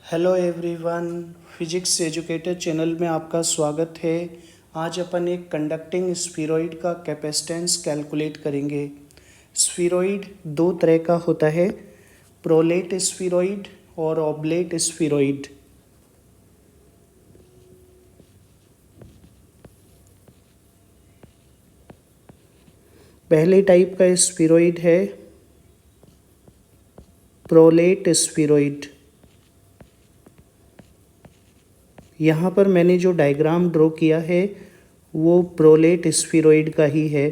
Hello everyone, physics educator channel में आपका स्वागत है। आज अपन एक कंडक्टिंग स्फीरॉइड का कैपेसिटेंस कैलकुलेट करेंगे। स्फीरॉइड दो तरह का होता है, प्रोलेट स्फीरॉइड और ऑब्लेट स्फीरॉइड। पहले टाइप का स्फीरॉइड है प्रोलेट स्फीरॉइड। यहाँ पर मैंने जो डायग्राम ड्रॉ किया है वो प्रोलेट स्फीरॉइड का ही है।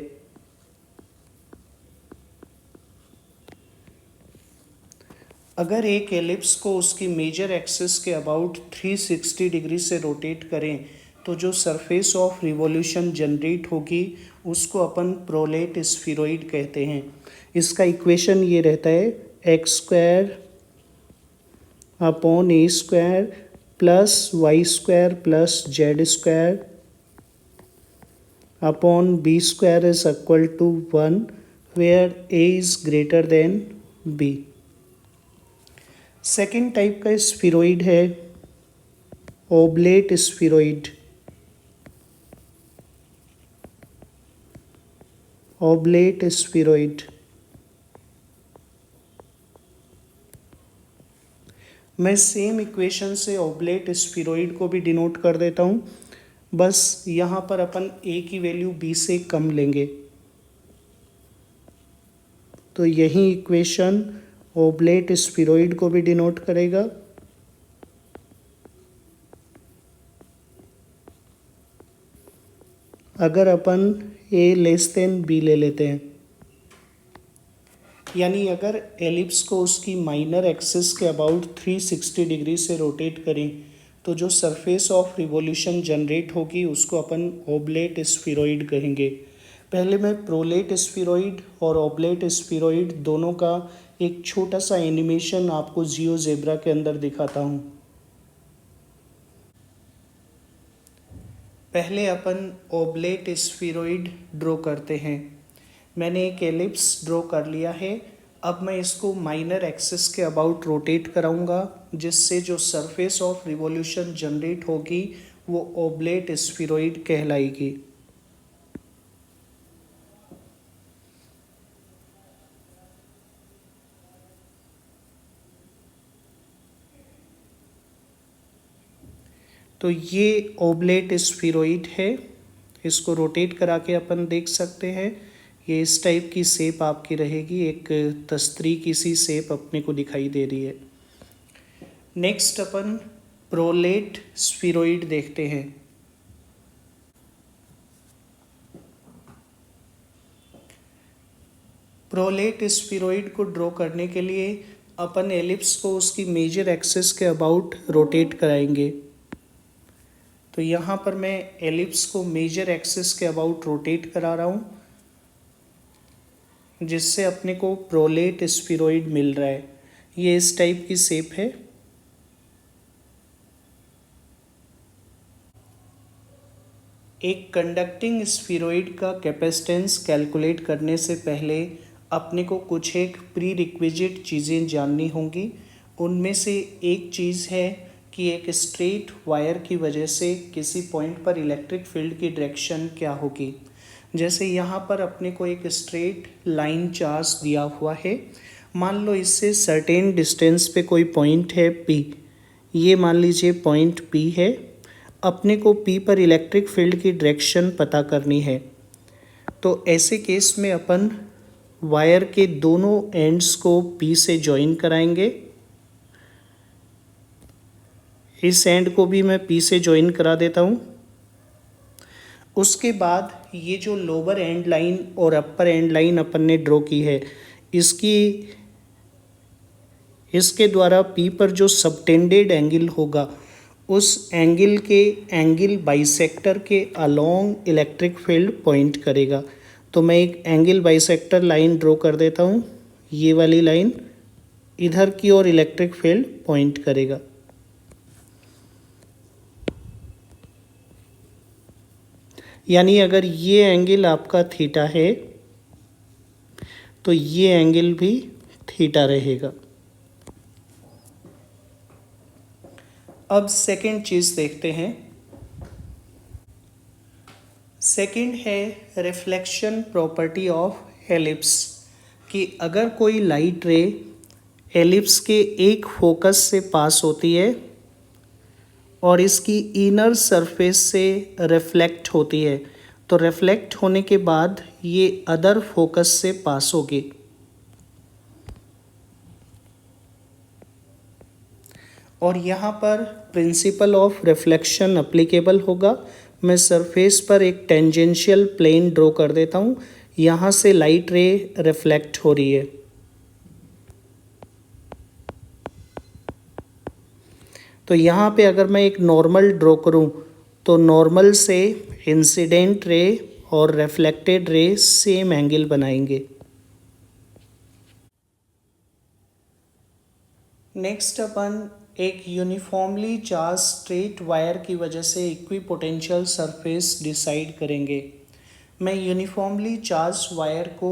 अगर एक एलिप्स को उसकी मेजर एक्सिस के अबाउट 360 डिग्री से रोटेट करें तो जो सरफेस ऑफ रिवॉल्यूशन जनरेट होगी उसको अपन प्रोलेट स्फीरॉइड कहते हैं। इसका इक्वेशन ये रहता है X square upon A square plus Y square plus Z square upon B square is equal to 1 where A is greater than B. Second type का spheroid है ओब्लेट स्फीरॉइड। ओब्लेट स्फीरॉइड मैं same equation से oblate spheroid को भी denote कर देता हूँ, बस यहाँ पर अपन ए की वैल्यू बी से कम लेंगे। तो यही इक्वेशन ओब्लेट स्फीरॉइड को भी डिनोट करेगा। अगर अपन ए लेस देन बी ले लेते हैं, यानी अगर एलिप्स को उसकी माइनर एक्सिस के अबाउट 360 डिग्री से रोटेट करें तो जो सरफेस ऑफ रिवॉल्यूशन जनरेट होगी उसको अपन ओब्लेट स्फीरॉइड कहेंगे। पहले मैं प्रोलेट स्फीरॉइड और ओब्लेट स्फीरॉइड दोनों का एक छोटा सा एनिमेशन आपको जियोजेब्रा के अंदर दिखाता हूँ। पहले अपन ओब्लेट स्फीरॉइड ड्रॉ करते हैं। मैंने एक एलिप्स ड्रॉ कर लिया है। अब मैं इसको माइनर एक्सिस के अबाउट रोटेट कराऊंगा जिससे जो सरफेस ऑफ रिवॉल्यूशन जनरेट होगी वो ओब्लेट स्फीरॉइड कहलाएगी। तो ये ओब्लेट स्फीरॉइड है, इसको रोटेट करा के अपन देख सकते हैं। ये इस टाइप की शेप आपकी रहेगी, एक तस्त्री की सी शेप अपने को दिखाई दे रही है। नेक्स्ट अपन प्रोलेट स्फीरॉइड देखते हैं। प्रोलेट स्फीरॉइड को ड्रॉ करने के लिए अपन एलिप्स को उसकी मेजर एक्सिस के अबाउट रोटेट कराएंगे। तो यहाँ पर मैं एलिप्स को मेजर एक्सिस के अबाउट रोटेट करा रहा हूँ जिससे अपने को प्रोलेट स्फीरॉइड मिल रहा है। ये इस टाइप की शेप है। एक कंडक्टिंग स्फीरॉइड का कैपेसिटेंस कैलकुलेट करने से पहले अपने को कुछ एक प्री रिक्विजिट चीज़ें जाननी होंगी। उनमें से एक चीज़ है कि एक स्ट्रेट वायर की वजह से किसी पॉइंट पर इलेक्ट्रिक फील्ड की डायरेक्शन क्या होगी। जैसे यहाँ पर अपने को एक स्ट्रेट लाइन चार्ज दिया हुआ है। मान लो इससे सर्टेन डिस्टेंस पे कोई पॉइंट है P, ये मान लीजिए पॉइंट P है। अपने को P पर इलेक्ट्रिक फील्ड की डायरेक्शन पता करनी है। तो ऐसे केस में अपन वायर के दोनों एंड्स को P से जॉइन कराएंगे। इस एंड को भी मैं P से जॉइन करा देता हूँ। उसके बाद ये जो लोअर एंड लाइन और अपर एंड लाइन अपन ने ड्रॉ की है, इसके द्वारा P पर जो सबटेंडेड एंगल होगा उस एंगल के एंगल बाइसेक्टर के अलोंग इलेक्ट्रिक फील्ड पॉइंट करेगा। तो मैं एक एंगल बाइसेक्टर लाइन ड्रॉ कर देता हूँ। ये वाली लाइन इधर की ओर इलेक्ट्रिक फील्ड पॉइंट करेगा। यानी अगर ये एंगल आपका थीटा है तो ये एंगल भी थीटा रहेगा। अब सेकंड चीज़ देखते हैं। सेकंड है रिफ्लेक्शन प्रॉपर्टी ऑफ एलिप्स, कि अगर कोई लाइट रे एलिप्स के एक फोकस से पास होती है और इसकी इनर सरफेस से रिफ्लेक्ट होती है, तो रिफ्लेक्ट होने के बाद ये अदर फोकस से पास होगी। और यहाँ पर प्रिंसिपल ऑफ रिफ्लेक्शन अप्लीकेबल होगा। मैं सरफेस पर एक टेंजेंशियल प्लेन ड्रॉ कर देता हूँ, यहाँ से लाइट रे रिफ्लेक्ट हो रही है। तो यहाँ पे अगर मैं एक नॉर्मल ड्रॉ करूँ तो नॉर्मल से इंसिडेंट रे और रिफ्लेक्टेड रे सेम एंगल बनाएंगे। नेक्स्ट अपन एक यूनिफॉर्मली चार्ज स्ट्रेट वायर की वजह से इक्विपोटेंशियल सरफेस डिसाइड करेंगे। मैं यूनिफॉर्मली चार्ज वायर को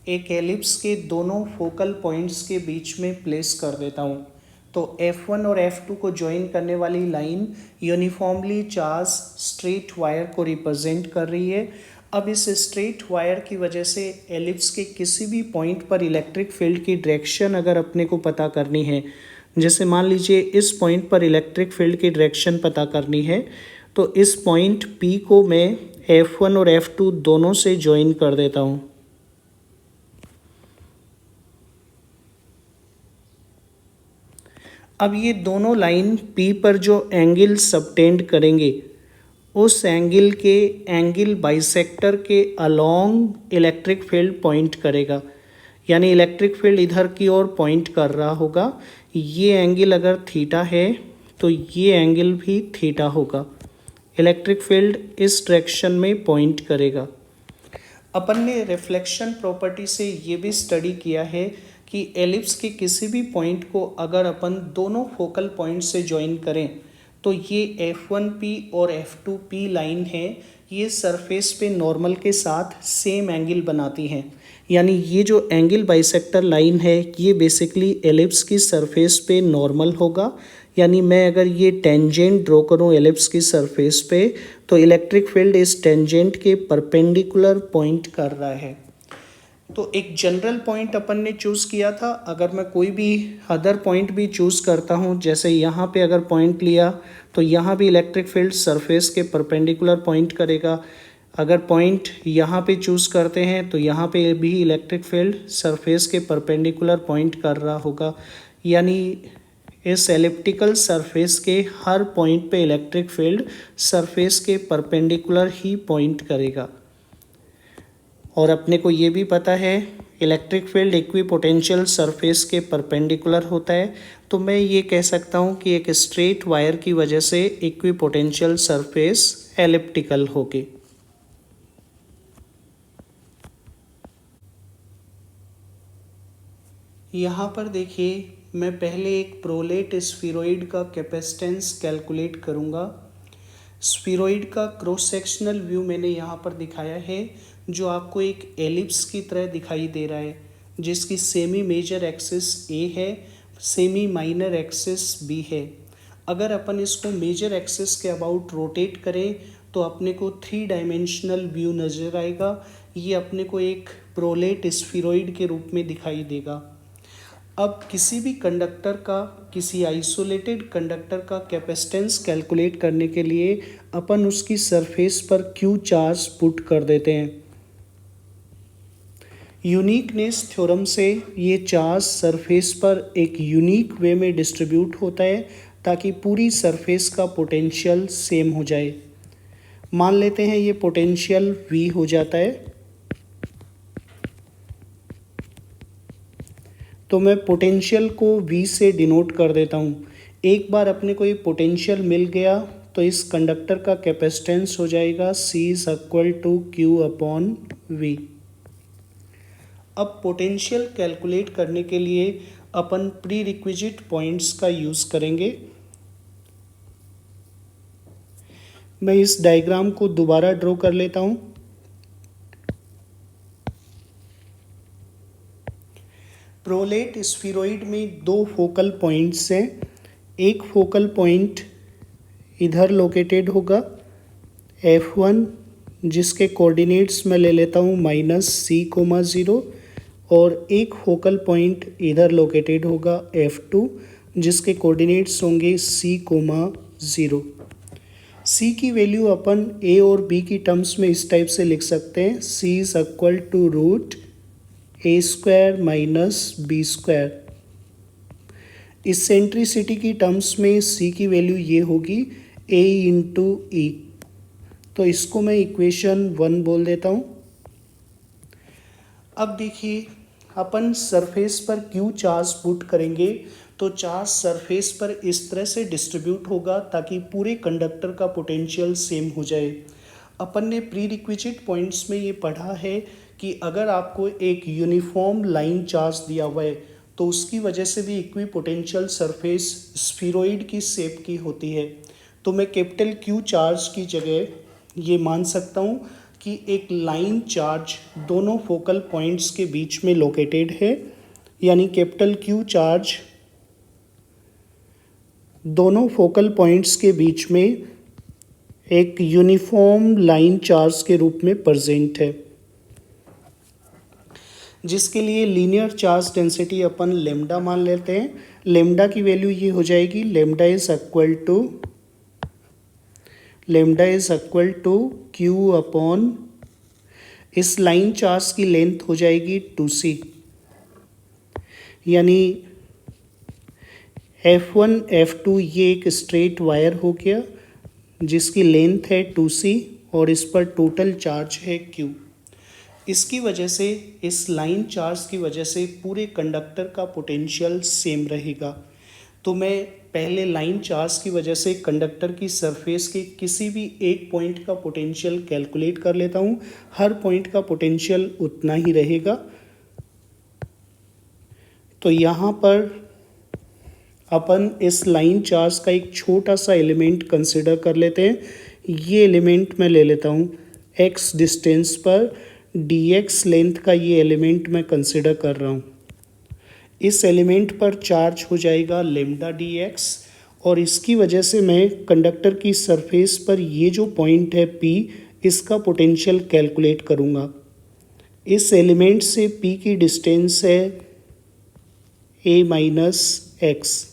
एक एलिप्स के दोनों फोकल पॉइंट्स के बीच में प्लेस कर देता हूँ। तो F1 और F2 को ज्वाइन करने वाली line uniformly charge straight wire को रिप्रेजेंट कर रही है। अब इस स्ट्रेट वायर की वजह से एलिप्स के किसी भी पॉइंट पर इलेक्ट्रिक फील्ड की डायरेक्शन अगर अपने को पता करनी है, जैसे मान लीजिए इस पॉइंट पर इलेक्ट्रिक फील्ड की डायरेक्शन पता करनी है, तो इस पॉइंट P को मैं F1 और F2 दोनों से ज्वाइन कर देता हूँ। अब ये दोनों लाइन P पर जो एंगल सबटेंड करेंगे, उस एंगल के एंगल बाइसेक्टर के अलोंग इलेक्ट्रिक फील्ड पॉइंट करेगा, यानी इलेक्ट्रिक फील्ड इधर की ओर पॉइंट कर रहा होगा। ये एंगल अगर थीटा है तो ये एंगल भी थीटा होगा, इलेक्ट्रिक फील्ड इस डायरेक्शन में पॉइंट करेगा। अपन ने रिफ्लेक्शन प्रॉपर्टी से ये भी स्टडी किया है कि एलिप्स के किसी भी पॉइंट को अगर अपन दोनों फोकल पॉइंट से ज्वाइन करें तो ये F1P और F2P लाइन है, ये सरफेस पे नॉर्मल के साथ सेम एंगल बनाती हैं। यानी ये जो एंगल बाइसेक्टर लाइन है ये बेसिकली एलिप्स की सरफेस पे नॉर्मल होगा। यानी मैं अगर ये टेंजेंट ड्रॉ करूँ एलिप्स की सरफेस पे, तो इलेक्ट्रिक फील्ड इस टेंजेंट के परपेंडिकुलर पॉइंट कर रहा है। तो एक जनरल पॉइंट अपन ने चूज़ किया था। अगर मैं कोई भी अदर पॉइंट भी चूज़ करता हूँ, जैसे यहाँ पे अगर पॉइंट लिया तो यहाँ भी इलेक्ट्रिक फील्ड सरफेस के परपेंडिकुलर पॉइंट करेगा। अगर पॉइंट यहाँ पे चूज़ करते हैं तो यहाँ पे भी इलेक्ट्रिक फील्ड सरफेस के परपेंडिकुलर पॉइंट कर रहा होगा। यानी इस एलिप्टिकल सरफेस के हर पॉइंट पे इलेक्ट्रिक फील्ड सरफेस के परपेंडिकुलर ही पॉइंट करेगा। और अपने को ये भी पता है इलेक्ट्रिक फील्ड इक्विपोटेंशियल सरफेस के परपेंडिकुलर होता है, तो मैं ये कह सकता हूँ कि एक स्ट्रेट वायर की वजह से इक्विपोटेंशियल सरफेस एलिप्टिकल होगी। यहाँ पर देखिए, मैं पहले एक प्रोलेट स्फीरॉइड का कैपेसिटेंस कैलकुलेट करूँगा। स्फीरॉइड का क्रॉस सेक्शनल व्यू मैंने यहाँ पर दिखाया है, जो आपको एक एलिप्स की तरह दिखाई दे रहा है, जिसकी सेमी मेजर एक्सिस A है, सेमी माइनर एक्सिस B है। अगर अपन इसको मेजर एक्सिस के अबाउट रोटेट करें तो अपने को 3 डायमेंशनल व्यू नज़र आएगा। ये अपने को एक प्रोलेट स्फीरॉइड के रूप में दिखाई देगा। अब किसी भी कंडक्टर का, किसी आइसोलेटेड कंडक्टर का कैपेसिटेंस कैलकुलेट करने के लिए अपन उसकी सरफेस पर Q चार्ज पुट कर देते हैं। यूनिकनेस थ्योरम से ये चार्ज सरफेस पर एक यूनिक वे में डिस्ट्रीब्यूट होता है ताकि पूरी सरफेस का पोटेंशियल सेम हो जाए। मान लेते हैं ये पोटेंशियल V हो जाता है, तो मैं पोटेंशियल को V से डिनोट कर देता हूँ। एक बार अपने को ये पोटेंशियल मिल गया तो इस कंडक्टर का कैपेसिटेंस हो जाएगा C=Q/V। अब पोटेंशियल कैलकुलेट करने के लिए अपन प्री रिक्विजिट पॉइंट्स का यूज़ करेंगे। मैं इस डायग्राम को दोबारा ड्रॉ कर लेता हूँ। प्रोलेट स्फीरॉइड में 2 फोकल पॉइंट्स हैं। एक फोकल पॉइंट इधर लोकेटेड होगा F1, जिसके कोऑर्डिनेट्स मैं ले लेता हूँ -c,0 और एक फोकल पॉइंट इधर लोकेटेड होगा F2, जिसके कोऑर्डिनेट्स होंगे c,0। c की वैल्यू अपन a और b की टर्म्स में इस टाइप से लिख सकते हैं, c is equal to root a square minus b square. Eccentricity की टर्म्स में c की वैल्यू ये होगी a इंटू ई। तो इसको मैं इक्वेशन 1 बोल देता हूँ। अब देखिए, अपन सरफेस पर क्यू चार्ज पुट करेंगे तो चार्ज सरफेस पर इस तरह से डिस्ट्रीब्यूट होगा ताकि पूरे कंडक्टर का पोटेंशियल सेम हो जाए। अपन ने प्री रिक्विजिट पॉइंट्स में ये पढ़ा है कि अगर आपको एक यूनिफॉर्म लाइन चार्ज दिया हुआ है तो उसकी वजह से भी इक्वी पोटेंशियल सरफेस स्फीरोइड की शेप की होती है। तो मैं कैपिटल क्यू चार्ज की जगह ये मान सकता हूँ कि एक लाइन चार्ज दोनों फोकल पॉइंट्स के बीच में लोकेटेड है, यानी कैपिटल क्यू चार्ज दोनों फोकल पॉइंट्स के बीच में एक यूनिफॉर्म लाइन चार्ज के रूप में प्रेजेंट है, जिसके लिए लीनियर चार्ज डेंसिटी अपन लेमडा मान लेते हैं। लेमडा की वैल्यू ये हो जाएगी lambda is equal to Q upon, इस लाइन चार्ज की लेंथ हो जाएगी 2c, यानी F1 F2 ये एक स्ट्रेट वायर हो गया जिसकी लेंथ है 2c और इस पर टोटल चार्ज है q। इसकी वजह से, इस लाइन चार्ज की वजह से पूरे कंडक्टर का पोटेंशियल सेम रहेगा। तो मैं पहले लाइन चार्ज की वजह से कंडक्टर की सरफेस के किसी भी एक पॉइंट का पोटेंशियल कैलकुलेट कर लेता हूँ। हर पॉइंट का पोटेंशियल उतना ही रहेगा। तो यहाँ पर अपन इस लाइन चार्ज का एक छोटा सा एलिमेंट कंसिडर कर लेते हैं। ये एलिमेंट मैं ले लेता हूँ x डिस्टेंस पर, dx लेंथ का ये एलिमेंट मैं कंसिडर कर रहा हूँ। इस एलिमेंट पर चार्ज हो जाएगा लेमडा dx और इसकी वजह से मैं कंडक्टर की सरफेस पर ये जो पॉइंट है P, इसका पोटेंशियल कैलकुलेट करूँगा। इस एलिमेंट से P की डिस्टेंस है a माइनस x।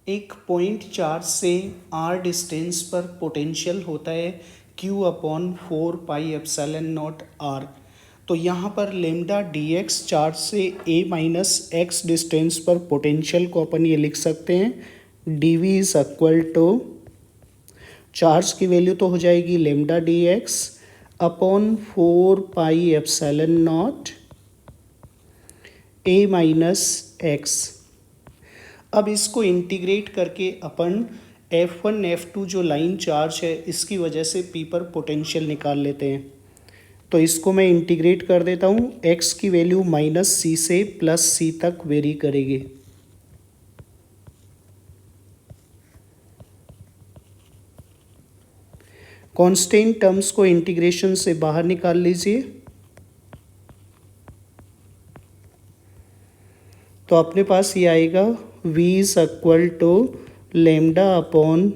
एक पॉइंट चार्ज से r डिस्टेंस पर पोटेंशियल होता है q अपॉन 4πε0 r। तो यहाँ पर लेमडा dx चार्ज से a माइनस x डिस्टेंस पर पोटेंशियल को अपन ये लिख सकते हैं dv is equal to, charge की वैल्यू तो हो जाएगी lambda dx upon 4πε0 a minus x। अब इसको इंटीग्रेट करके अपन F1 F2 जो लाइन चार्ज है इसकी वजह से P पर पोटेंशियल निकाल लेते हैं। तो इसको मैं इंटीग्रेट कर देता हूँ। x की वैल्यू -c से +c तक वेरी करेगी। कांस्टेंट टर्म्स को इंटीग्रेशन से बाहर निकाल लीजिए। तो अपने पास ये आएगा v is equal to lambda upon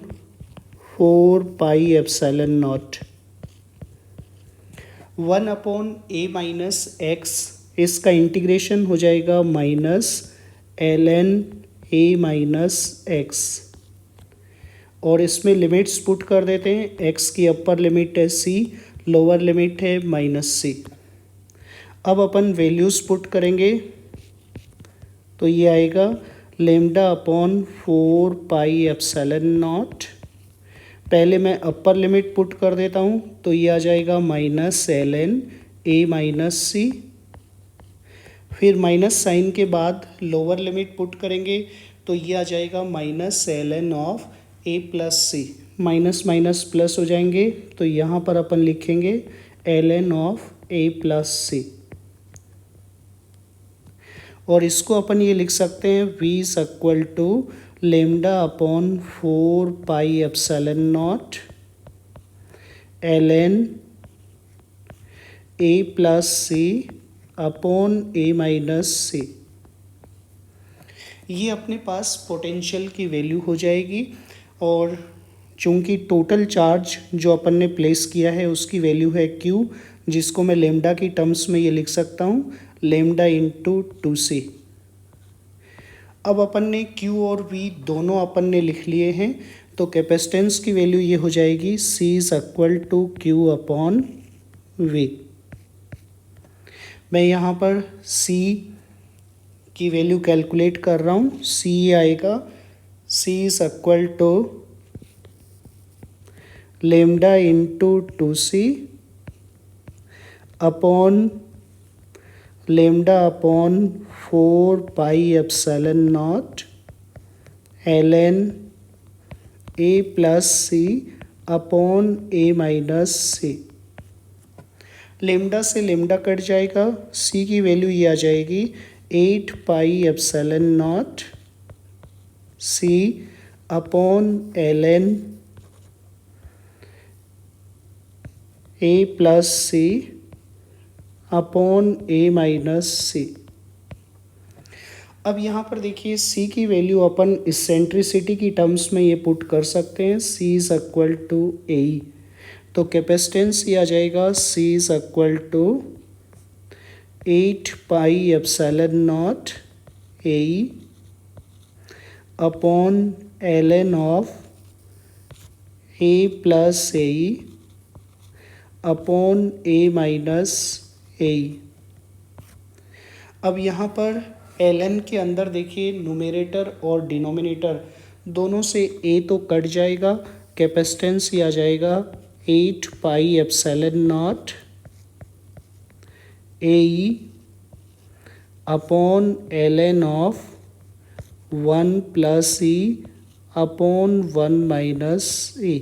4πε0 1 upon a minus x, इसका इंटीग्रेशन हो जाएगा -ln a माइनस x और इसमें लिमिट्स पुट कर देते हैं। x की अपर लिमिट है c, लोअर लिमिट है -c। अब अपन वैल्यूज़ पुट करेंगे तो ये आएगा लेमडा अपॉन 4πε0। पहले मैं अपर लिमिट पुट कर देता हूँ तो ये आ जाएगा -ln a माइनस c। फिर माइनस साइन के बाद लोअर लिमिट पुट करेंगे तो ये आ जाएगा -ln of a plus c। Minus minus plus हो जाएंगे तो यहाँ पर अपन लिखेंगे ln of a plus c और इसको अपन ये लिख सकते हैं v is equal to lambda upon 4πε0 ln a plus c upon a minus c। ये अपने पास पोटेंशियल की वैल्यू हो जाएगी। और चूंकि टोटल चार्ज जो अपन ने प्लेस किया है उसकी वैल्यू है Q, जिसको मैं लेमडा की टर्म्स में ये लिख सकता हूँ लेमडा इंटू 2C। अब अपन ने Q और V दोनों अपन ने लिख लिए हैं, तो कैपेसिटेंस की वैल्यू ये हो जाएगी C is equal to Q upon V। मैं यहाँ पर C की वैल्यू कैलकुलेट कर रहा हूँ। C आएगा C is equal to lambda into 2C upon lambda upon 4 pi epsilon naught ln A plus C upon A minus C। Lambda से lambda cut जाएगा, C की वैल्यू ये आ जाएगी 8 pi epsilon naught C upon ln A plus C upon A minus C। अब यहाँ पर देखिए C की वैल्यू अपन इसेंट्रिसिटी की टर्म्स में ये पुट कर सकते हैं, C is equal to AE। तो कैपेसिटेंस ये आ जाएगा C is equal to 8 pi epsilon naught AE upon ln of A plus AE upon A minus AE। अब यहाँ पर ln के अंदर देखिए न्यूमरेटर और डिनोमिनेटर दोनों से A तो कट जाएगा, कैपेसिटेंस ये आ जाएगा 8 pi epsilon naught AE upon ln of 1 plus E upon 1 minus E।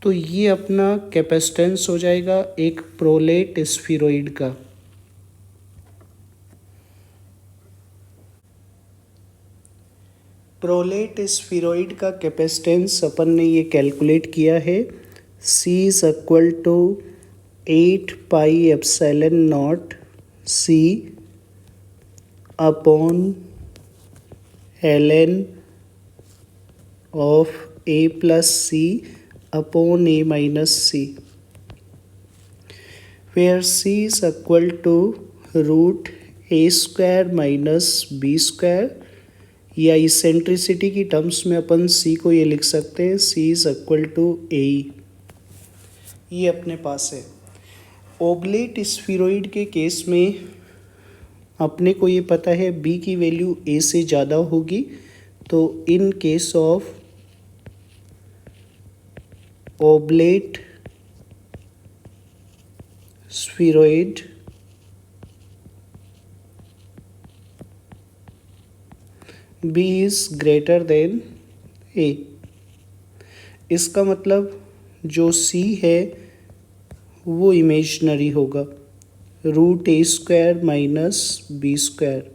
तो ये अपना कैपेसिटेंस हो जाएगा एक प्रोलेट स्फीरॉइड का। प्रोलेट स्फीरॉइड का कैपेसिटेंस अपन ने ये कैलकुलेट किया है, C is equal to 8 pi epsilon naught C upon ln of A plus C upon A minus C, where C is equal to root A square minus B square, या eccentricity की terms में अपन C को ये लिख सकते हैं C is equal to AE। ये अपने पास है। ओब्लेट स्फीरॉइड के केस में अपने को ये पता है B की वैल्यू A से ज़्यादा होगी, तो in case of oblate spheroid B is greater than A। इसका मतलब जो C है वो इमेजनरी होगा, root A square minus B square.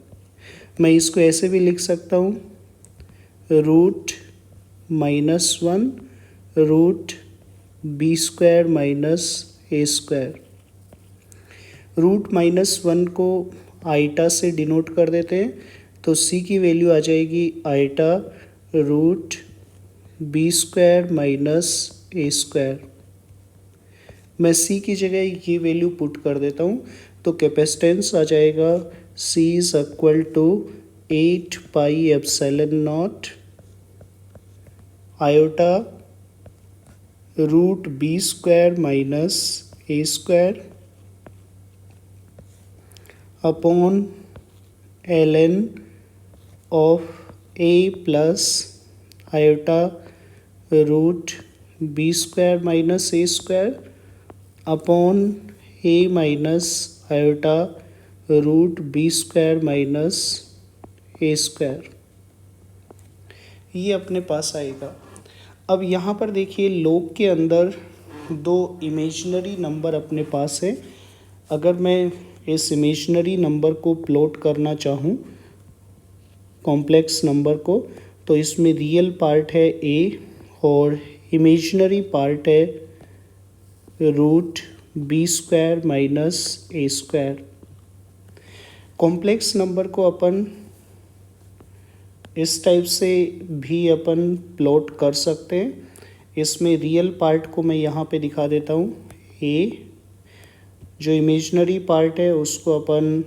मैं इसको ऐसे भी लिख सकता हूँ root -1 root B square minus A square. Root -1 को आइटा से डिनोट कर देते हैं, तो C की वैल्यू आ जाएगी iota root B square minus A square. मैं C की जगह ये वैल्यू पुट कर देता हूँ, तो कैपेसिटेंस आ जाएगा C is equal to 8 pi epsilon naught iota root B square minus A square upon ln of A plus iota root B square minus A square upon A minus iota root B square minus A square. ये अपने पास आएगा। अब यहाँ पर देखिए log के अंदर दो इमेजिनरी नंबर अपने पास है। अगर मैं इस इमेजिनरी नंबर को प्लॉट करना चाहूँ कॉम्प्लेक्स नंबर को, तो इसमें रियल पार्ट है A और इमेजिनरी पार्ट है root B square minus A square. Complex number को अपन इस टाइप से भी अपन प्लॉट कर सकते हैं। इसमें रियल पार्ट को मैं यहाँ पे दिखा देता हूँ। ए जो इमेजनरी पार्ट है उसको अपन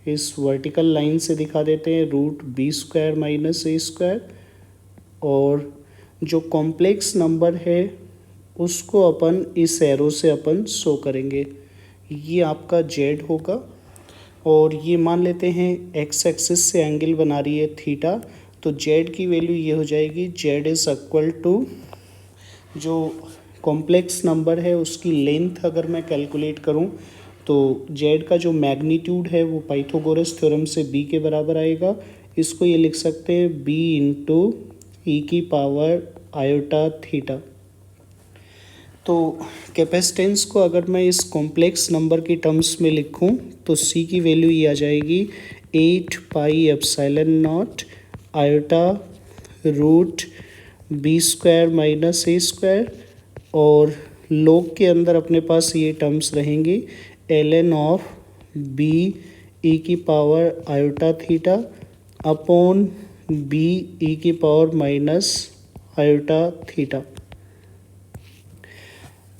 इस वर्टिकल लाइन से दिखा देते हैं, √b² - a²। और जो कॉम्प्लेक्स नंबर है उसको अपन इस एरो से अपन शो करेंगे। ये आपका जेड होगा। और ये मान लेते हैं एक्स एक्सिस से एंगल बना रही है थीटा, तो जेड की वैल्यू ये हो जाएगी, जेड इज़ इक्वल टू जो कॉम्प्लेक्स नंबर है उसकी लेंथ अगर मैं कैलकुलेट करूं तो जेड का जो मैग्नीट्यूड है वो पाइथागोरस थ्योरम से बी के बराबर आएगा। इसको ये लिख सकते हैं बी इंटू e⁻θ। तो कैपेसिटेंस को अगर मैं इस कॉम्प्लेक्स नंबर की टर्म्स में लिखूं तो सी की वैल्यू ये आ जाएगी 8πε0 आयोटा √b² - a²। और log के अंदर अपने पास ये टर्म्स रहेंगी ln of b e⁻θ upon b e⁻−θ।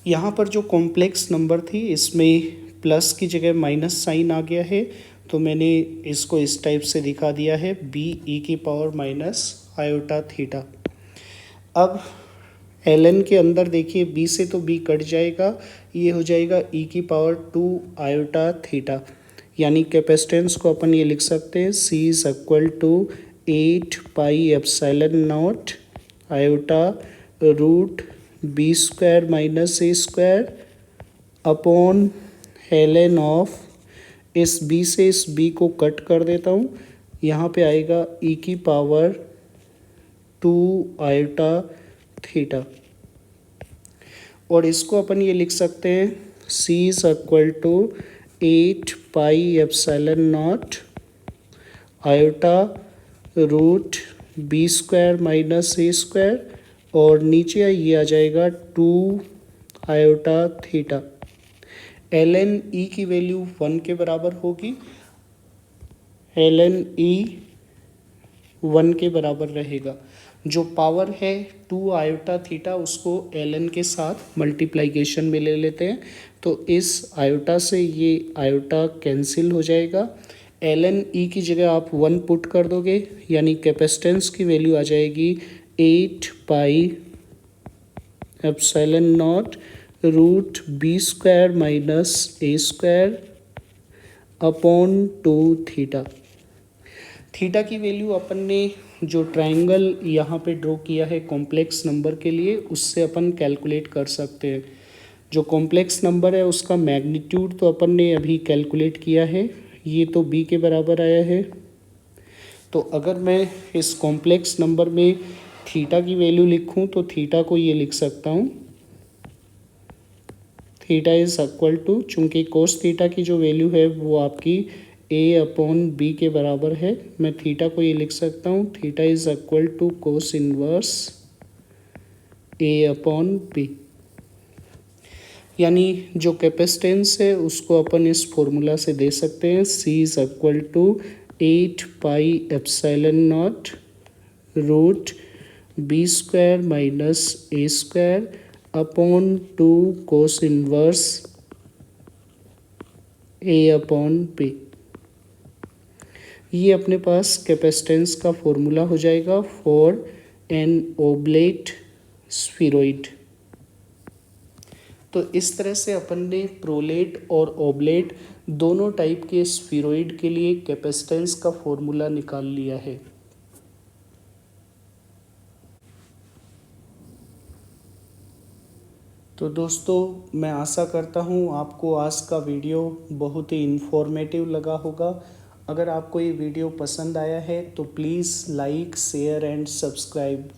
यहाँ पर जो कॉम्प्लेक्स नंबर थी इसमें प्लस की जगह माइनस साइन आ गया है, तो मैंने इसको इस टाइप से दिखा दिया है b e⁻−θ। अब ln के अंदर देखिए b से तो b कट जाएगा, ये हो जाएगा e⁻²θ। यानी कैपेसिटेंस को अपन ये लिख सकते हैं c is equal to 8πε0 iota √b² - a² upon ln of, इस b से इस b को कट कर देता हूँ, यहाँ पे आएगा e⁻²θ। और इसको अपन ये लिख सकते हैं c is equal to 8πε0 iota √b² - a²। और नीचे ये आ जाएगा 2 आयोटा θ। ln e की वैल्यू 1 के बराबर होगी, ln e 1 के बराबर रहेगा। जो पावर है 2 आयोटा थीटा उसको ln के साथ मल्टीप्लिकेशन में ले लेते हैं, तो इस आयोटा से ये आयोटा कैंसिल हो जाएगा। ln e की जगह आप 1 पुट कर दोगे, यानी कैपेसिटेंस की वैल्यू आ जाएगी 8πε0 √b² - a² अपॉन 2θ। थीटा की वैल्यू अपन ने जो ट्रायंगल यहाँ पे ड्रॉ किया है कॉम्प्लेक्स नंबर के लिए उससे अपन कैलकुलेट कर सकते हैं। जो कॉम्प्लेक्स नंबर है उसका मैग्नीट्यूड तो अपन ने अभी कैलकुलेट किया है, ये तो b के बराबर आया है। तो अगर मैं इस कॉम्प्लेक्स नंबर में थीटा की वैल्यू लिखूं तो थीटा को ये लिख सकता हूँ, थीटा इज इक्वल टू, चूँकि कोस थीटा की जो वैल्यू है वो आपकी a/b के बराबर है, मैं थीटा को ये लिख सकता हूँ, theta is equal to cos inverse a/b। यानी जो कैपेसिटेंस है उसको अपन इस फॉर्मूला से दे सकते हैं, c is equal to 8πε0 √b² - a² अपॉन 2 कोस इनवर्स a/b। ये अपने पास कैपेसिटेंस का फॉर्मूला हो जाएगा फॉर एन ओब्लेट स्फीरॉइड। तो इस तरह से अपन ने प्रोलेट और ओब्लेट दोनों टाइप के स्फीरॉइड के लिए कैपेसिटेंस का फॉर्मूला निकाल लिया है। तो दोस्तों मैं आशा करता हूँ आपको आज का वीडियो बहुत ही इन्फॉर्मेटिव लगा होगा। अगर आपको ये वीडियो पसंद आया है तो please like share and subscribe.